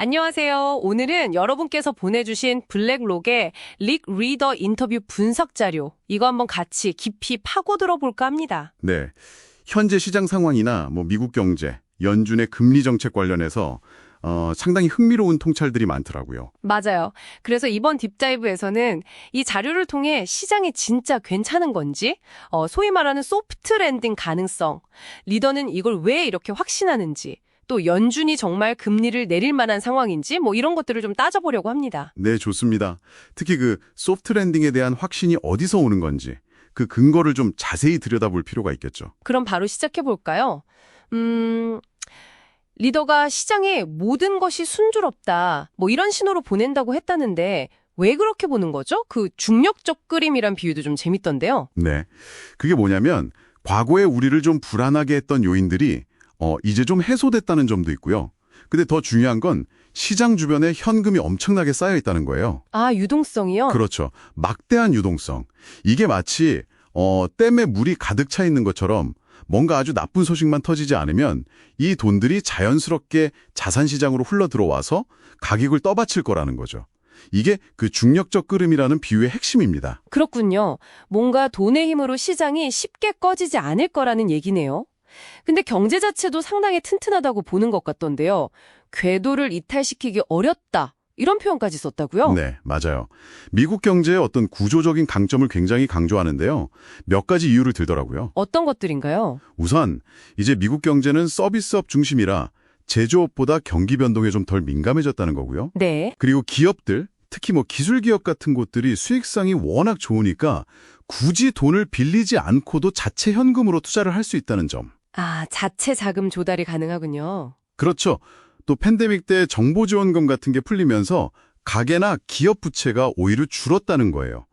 안녕하세요. 오늘은 여러분께서 보내주신 블랙록의 릭 리더 인터뷰 분석 자료, 이거 한번 같이 깊이 파고 들어볼까 합니다. 네. 현재 시장 상황이나 미국 경제, 연준의 금리 정책 관련해서 상당히 흥미로운 통찰들이 많더라고요. 맞아요. 그래서 이번 딥다이브에서는 이 자료를 통해 시장이 진짜 괜찮은 건지, 소위 말하는 소프트 랜딩 가능성, 리더는 이걸 왜 이렇게 확신하는지, 또 연준이 정말 금리를 내릴 만한 상황인지 이런 것들을 좀 따져보려고 합니다. 네, 좋습니다. 특히 그 소프트 랜딩에 대한 확신이 어디서 오는 건지 그 근거를 좀 자세히 들여다볼 필요가 있겠죠. 그럼 바로 시작해볼까요? 리더가 시장에 모든 것이 순조롭다, 이런 신호로 보낸다고 했다는데 왜 그렇게 보는 거죠? 그 중력적 그림이란 비유도 좀 재밌던데요. 네. 그게 뭐냐면 과거에 우리를 좀 불안하게 했던 요인들이 이제 좀 해소됐다는 점도 있고요. 근데 더 중요한 건 시장 주변에 현금이 엄청나게 쌓여 있다는 거예요. 아, 유동성이요? 그렇죠. 막대한 유동성. 이게 마치 댐에 물이 가득 차 있는 것처럼 뭔가 아주 나쁜 소식만 터지지 않으면 이 돈들이 자연스럽게 자산시장으로 흘러들어와서 가격을 떠받칠 거라는 거죠. 이게 그 중력적 끓음이라는 비유의 핵심입니다. 그렇군요. 뭔가 돈의 힘으로 시장이 쉽게 꺼지지 않을 거라는 얘기네요. 근데 경제 자체도 상당히 튼튼하다고 보는 것 같던데요. 궤도를 이탈시키기 어렵다, 이런 표현까지 썼다고요? 네, 맞아요. 미국 경제의 어떤 구조적인 강점을 굉장히 강조하는데요. 몇 가지 이유를 들더라고요. 어떤 것들인가요? 우선 이제 미국 경제는 서비스업 중심이라 제조업보다 경기 변동에 좀 덜 민감해졌다는 거고요. 네. 그리고 기업들, 특히 기술 기업 같은 곳들이 수익성이 워낙 좋으니까 굳이 돈을 빌리지 않고도 자체 현금으로 투자를 할 수 있다는 점. 아, 자체 자금 조달이 가능하군요. 그렇죠. 또 팬데믹 때 정보지원금 같은 게 풀리면서 가계나 기업 부채가 오히려 줄었다는 거예요.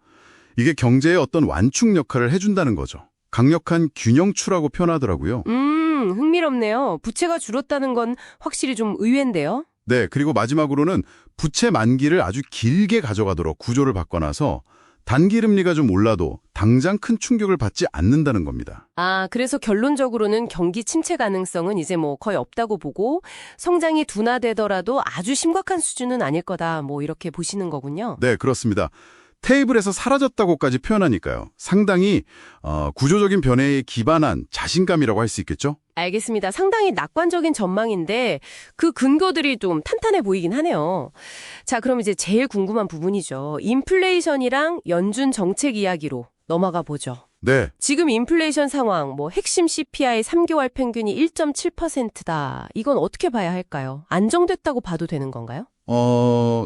이게 경제의 어떤 완충 역할을 해준다는 거죠. 강력한 균형추라고 표현하더라고요. 흥미롭네요. 부채가 줄었다는 건 확실히 좀 의외인데요. 네, 그리고 마지막으로는 부채 만기를 아주 길게 가져가도록 구조를 바꿔놔서 단기 금리가 좀 올라도 당장 큰 충격을 받지 않는다는 겁니다. 아, 그래서 결론적으로는 경기 침체 가능성은 이제 거의 없다고 보고 성장이 둔화되더라도 아주 심각한 수준은 아닐 거다, 이렇게 보시는 거군요. 네, 그렇습니다. 테이블에서 사라졌다고까지 표현하니까요. 상당히 구조적인 변화에 기반한 자신감이라고 할 수 있겠죠? 알겠습니다. 상당히 낙관적인 전망인데 그 근거들이 좀 탄탄해 보이긴 하네요. 자, 그럼 이제 제일 궁금한 부분이죠. 인플레이션이랑 연준 정책 이야기로 넘어가 보죠. 네. 지금 인플레이션 상황, 핵심 CPI 3개월 평균이 1.7%다. 이건 어떻게 봐야 할까요? 안정됐다고 봐도 되는 건가요?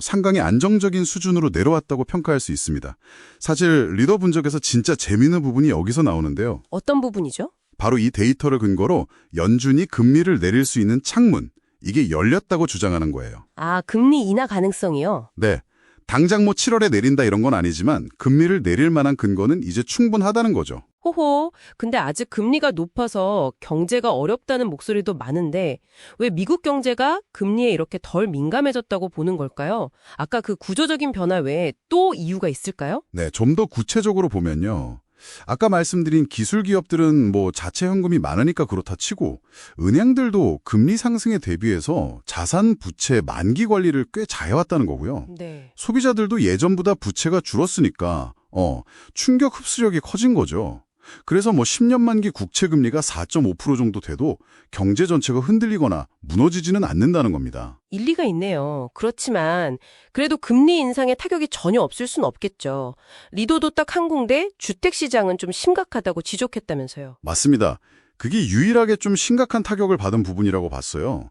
상당히 안정적인 수준으로 내려왔다고 평가할 수 있습니다. 사실 리더 분석에서 진짜 재미있는 부분이 여기서 나오는데요. 어떤 부분이죠? 바로 이 데이터를 근거로 연준이 금리를 내릴 수 있는 창문, 이게 열렸다고 주장하는 거예요. 아, 금리 인하 가능성이요? 네. 당장 7월에 내린다 이런 건 아니지만 금리를 내릴 만한 근거는 이제 충분하다는 거죠. 호호, 근데 아직 금리가 높아서 경제가 어렵다는 목소리도 많은데 왜 미국 경제가 금리에 이렇게 덜 민감해졌다고 보는 걸까요? 아까 그 구조적인 변화 외에 또 이유가 있을까요? 네, 좀 더 구체적으로 보면요. 아까 말씀드린 기술 기업들은 자체 현금이 많으니까 그렇다 치고 은행들도 금리 상승에 대비해서 자산 부채 만기 관리를 꽤 잘해왔다는 거고요. 네. 소비자들도 예전보다 부채가 줄었으니까 충격 흡수력이 커진 거죠. 그래서 10년 만기 국채 금리가 4.5% 정도 돼도 경제 전체가 흔들리거나 무너지지는 않는다는 겁니다. 일리가 있네요. 그렇지만 그래도 금리 인상에 타격이 전혀 없을 순 없겠죠. 리더도 딱 한 군데 주택시장은 좀 심각하다고 지적했다면서요. 맞습니다. 그게 유일하게 좀 심각한 타격을 받은 부분이라고 봤어요.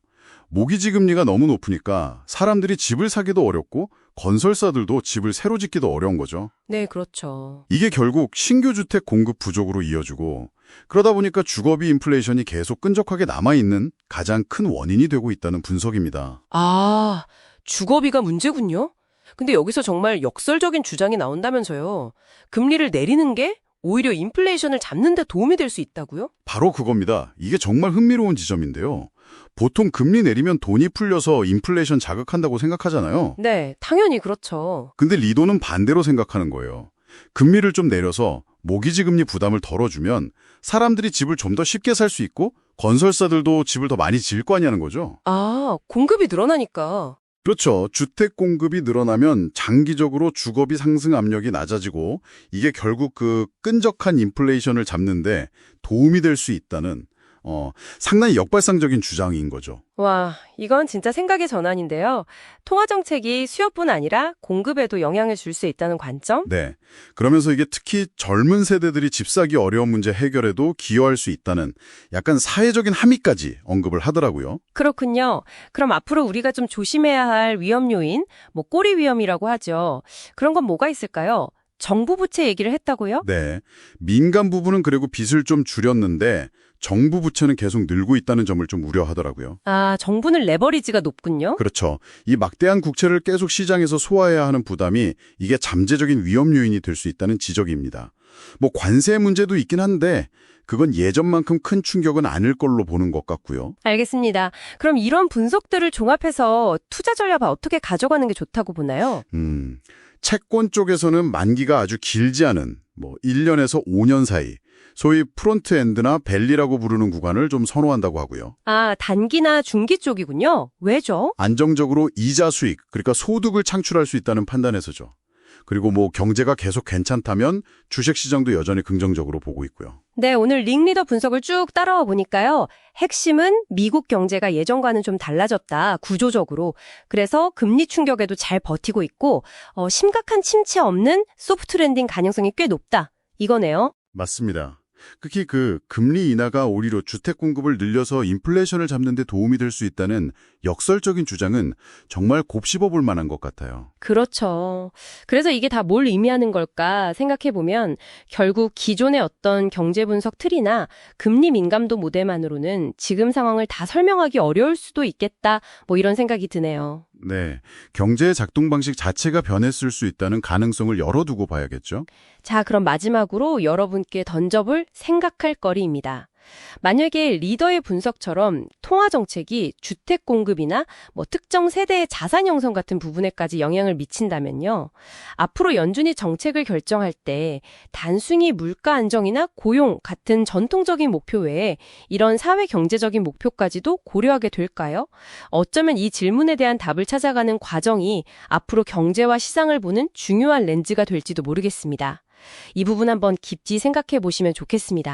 모기지 금리가 너무 높으니까 사람들이 집을 사기도 어렵고 건설사들도 집을 새로 짓기도 어려운 거죠. 네, 그렇죠. 이게 결국 신규 주택 공급 부족으로 이어지고 그러다 보니까 주거비 인플레이션이 계속 끈적하게 남아있는 가장 큰 원인이 되고 있다는 분석입니다. 아, 주거비가 문제군요. 근데 여기서 정말 역설적인 주장이 나온다면서요. 금리를 내리는 게 오히려 인플레이션을 잡는 데 도움이 될 수 있다고요? 바로 그겁니다. 이게 정말 흥미로운 지점인데요. 보통 금리 내리면 돈이 풀려서 인플레이션 자극한다고 생각하잖아요. 네, 당연히 그렇죠. 근데 리도는 반대로 생각하는 거예요. 금리를 좀 내려서 모기지 금리 부담을 덜어주면 사람들이 집을 좀 더 쉽게 살 수 있고 건설사들도 집을 더 많이 지을 거 아니냐는 거죠. 아, 공급이 늘어나니까. 그렇죠. 주택 공급이 늘어나면 장기적으로 주거비 상승 압력이 낮아지고 이게 결국 그 끈적한 인플레이션을 잡는데 도움이 될 수 있다는 상당히 역발상적인 주장인 거죠. 와, 이건 진짜 생각의 전환인데요. 통화 정책이 수요뿐 아니라 공급에도 영향을 줄 수 있다는 관점? 네. 그러면서 이게 특히 젊은 세대들이 집 사기 어려운 문제 해결에도 기여할 수 있다는 약간 사회적인 함의까지 언급을 하더라고요. 그렇군요. 그럼 앞으로 우리가 좀 조심해야 할 위험 요인, 뭐 꼬리 위험이라고 하죠. 그런 건 뭐가 있을까요? 정부 부채 얘기를 했다고요? 네. 민간 부분은 그리고 빚을 좀 줄였는데 정부 부채는 계속 늘고 있다는 점을 좀 우려하더라고요. 아, 정부는 레버리지가 높군요. 그렇죠. 이 막대한 국채를 계속 시장에서 소화해야 하는 부담이 이게 잠재적인 위험 요인이 될 수 있다는 지적입니다. 뭐 관세 문제도 있긴 한데 그건 예전만큼 큰 충격은 아닐 걸로 보는 것 같고요. 알겠습니다. 그럼 이런 분석들을 종합해서 투자 전략을 어떻게 가져가는 게 좋다고 보나요? 채권 쪽에서는 만기가 아주 길지 않은 1년에서 5년 사이 소위 프론트엔드나 밸리라고 부르는 구간을 좀 선호한다고 하고요. 아, 단기나 중기 쪽이군요. 왜죠? 안정적으로 이자 수익, 그러니까 소득을 창출할 수 있다는 판단에서죠. 그리고 경제가 계속 괜찮다면 주식시장도 여전히 긍정적으로 보고 있고요. 네, 오늘 링리더 분석을 쭉 따라와 보니까요. 핵심은 미국 경제가 예전과는 좀 달라졌다, 구조적으로. 그래서 금리 충격에도 잘 버티고 있고 심각한 침체 없는 소프트 랜딩 가능성이 꽤 높다. 이거네요. 맞습니다. 특히 금리 인하가 오히려 주택 공급을 늘려서 인플레이션을 잡는 데 도움이 될 수 있다는 역설적인 주장은 정말 곱씹어 볼 만한 것 같아요. 그렇죠. 그래서 이게 다 뭘 의미하는 걸까 생각해보면 결국 기존의 어떤 경제 분석 틀이나 금리 민감도 모델만으로는 지금 상황을 다 설명하기 어려울 수도 있겠다. 이런 생각이 드네요. 네, 경제의 작동 방식 자체가 변했을 수 있다는 가능성을 열어두고 봐야겠죠. 자, 그럼 마지막으로 여러분께 던져볼 생각할 거리입니다. 만약에 리더의 분석처럼 통화 정책이 주택 공급이나 특정 세대의 자산 형성 같은 부분에까지 영향을 미친다면요. 앞으로 연준이 정책을 결정할 때 단순히 물가 안정이나 고용 같은 전통적인 목표 외에 이런 사회 경제적인 목표까지도 고려하게 될까요? 어쩌면 이 질문에 대한 답을 찾아가는 과정이 앞으로 경제와 시장을 보는 중요한 렌즈가 될지도 모르겠습니다. 이 부분 한번 깊이 생각해 보시면 좋겠습니다.